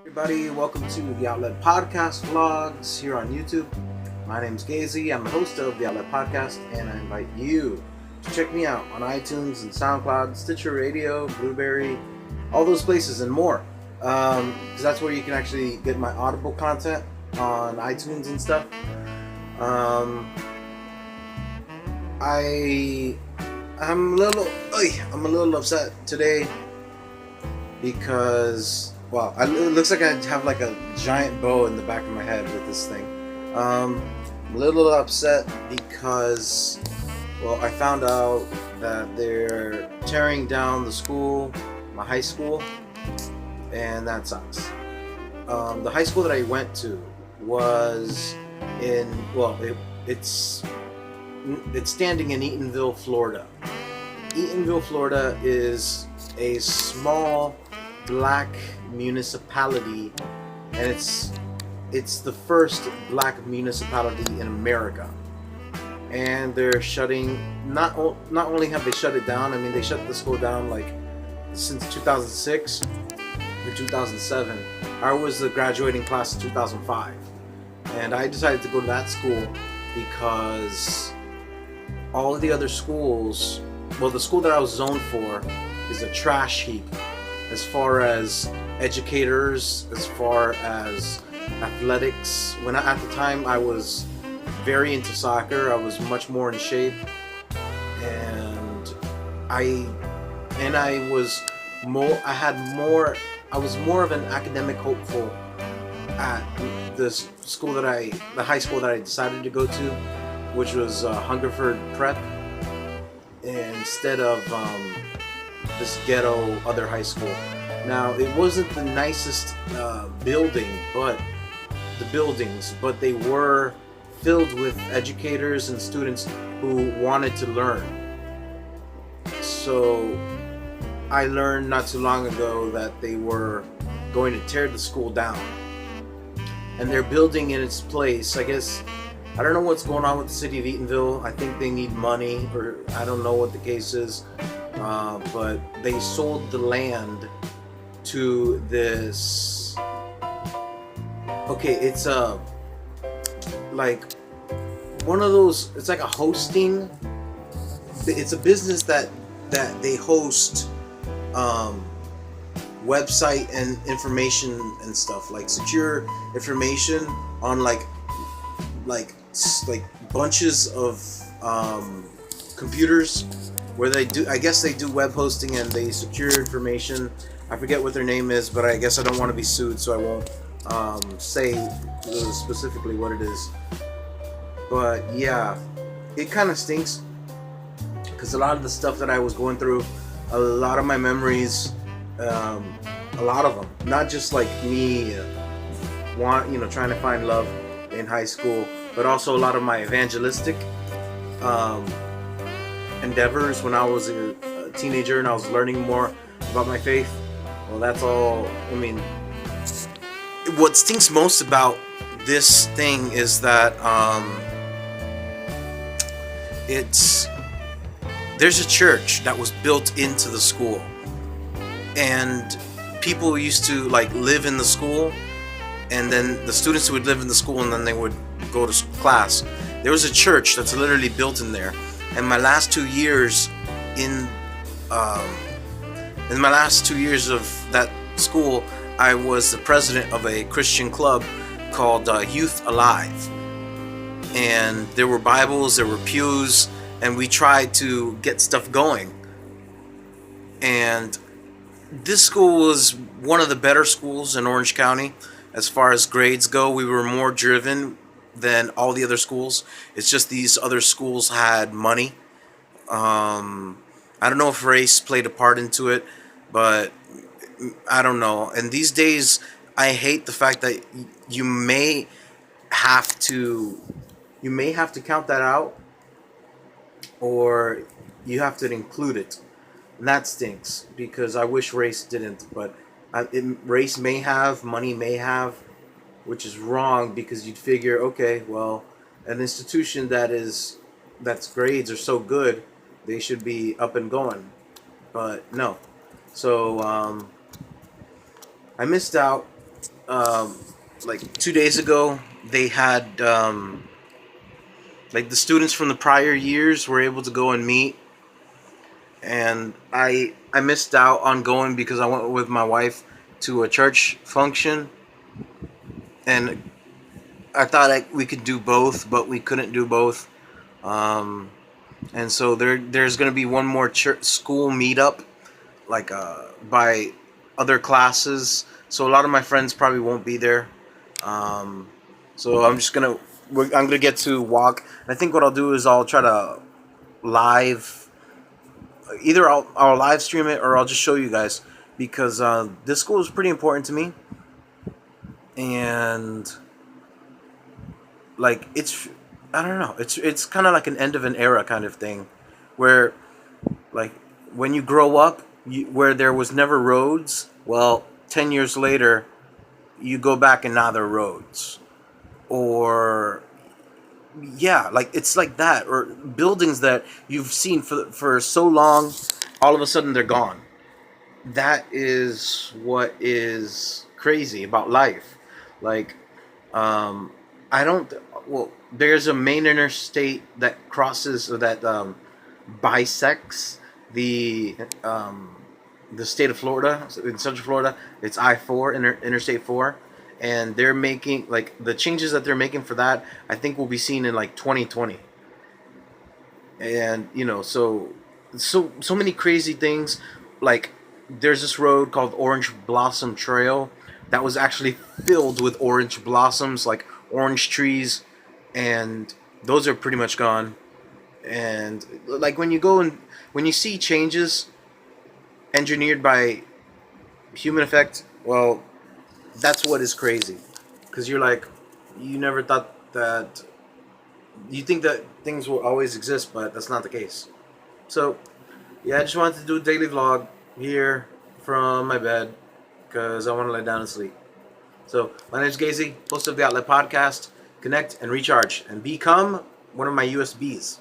Everybody, welcome to the Outlet Podcast vlogs here on YouTube. My name's Gazy. I'm the host of the Outlet Podcast, and I invite you to check me out on iTunes and Soundcloud, Stitcher Radio, Blubrry, all those places and more. Because that's where you can actually get my Audible content on iTunes and stuff. I'm a little upset today because, well, it looks like I have like a giant bow in the back of my head with this thing. I'm a little upset because, well, I found out that they're tearing down the school, my high school, and that sucks. The high school that I went to was it's standing in Eatonville, Florida. Eatonville, Florida is a small black municipality, and it's the first black municipality in America. And they're shutting. Not only have they shut it down. I mean, they shut the school down like since 2006 or 2007. I was the graduating class in 2005, and I decided to go to that school because all of the other schools, well, the school that I was zoned for is a trash heap as far as educators, as far as athletics. At the time I was very into soccer, I was much more in shape, and I was more of an academic hopeful at the high school that I decided to go to, which was Hungerford Prep, instead of this ghetto other high school. Now, it wasn't the nicest buildings, but they were filled with educators and students who wanted to learn. So I learned not too long ago that they were going to tear the school down, and they're building in its place. I guess I don't know what's going on with the city of Eatonville. I think they need money, or I don't know what the case is. But they sold the land to this. Okay, it's like one of those. It's like a hosting. It's a business that they host website and information and stuff, like secure information on like bunches of computers where they do web hosting and they secure information. I forget what their name is, but I guess I don't want to be sued, so I won't say specifically what it is. But yeah, it kind of stinks because a lot of the stuff that I was going through, a lot of my memories, a lot of them, not just like me trying to find love in high school, but also a lot of my evangelistic endeavors when I was a teenager and I was learning more about my faith. Well, that's all. I mean, what stinks most about this thing is that there's a church that was built into the school, and people used to like live in the school, and then the students would live in the school, and then they would go to class. There was a church that's literally built in there. And my last 2 years in my last 2 years of that school, I was the president of a Christian club called Youth Alive. And there were Bibles, there were pews, and we tried to get stuff going. And this school was one of the better schools in Orange County as far as grades go. We were more driven than all the other schools. It's just these other schools had money. I don't know if race played a part into it, but I don't know. And these days, I hate the fact that you may have to count that out, or you have to include it. And that stinks, because I wish race didn't, but race may have, money may have, which is wrong, because you'd figure, okay, well, an institution that's grades are so good, they should be up and going. But no. So I missed out um, like 2 days ago, they had like the students from the prior years were able to go and meet, and I missed out on going because I went with my wife to a church function, and I thought we could do both, but we couldn't do both. Um, and so there's going to be one more school meetup, like by other classes. So a lot of my friends probably won't be there. Um, so I'm gonna get to walk. I think what I'll do is I'll try to live. Either I'll live stream it or I'll just show you guys, because this school is pretty important to me, and like it's, I don't know, it's kind of like an end of an era kind of thing, where like when you grow up, where there was never roads, well, 10 years later you go back and now there are roads. Or yeah, like it's like that. Or buildings that you've seen for so long, all of a sudden they're gone. That is what is crazy about life. Like, um, I don't. Well, there's a main interstate that crosses, or that bisects the the state of Florida, in Central Florida. It's I-4, Interstate 4, and they're making, like, the changes that they're making for that. I think will be seen in like 2020, and so many crazy things. Like, there's this road called Orange Blossom Trail that was actually filled with orange blossoms, like orange trees, and those are pretty much gone. And like when you see changes engineered by human effect, well, that's what is crazy, because you're like, you never thought that, you think that things will always exist, but that's not the case. So yeah, I just wanted to do a daily vlog here from my bed, because I want to lay down and sleep. So my name is Gazy, host of the Outlet Podcast. Connect and recharge and become one of my USBs.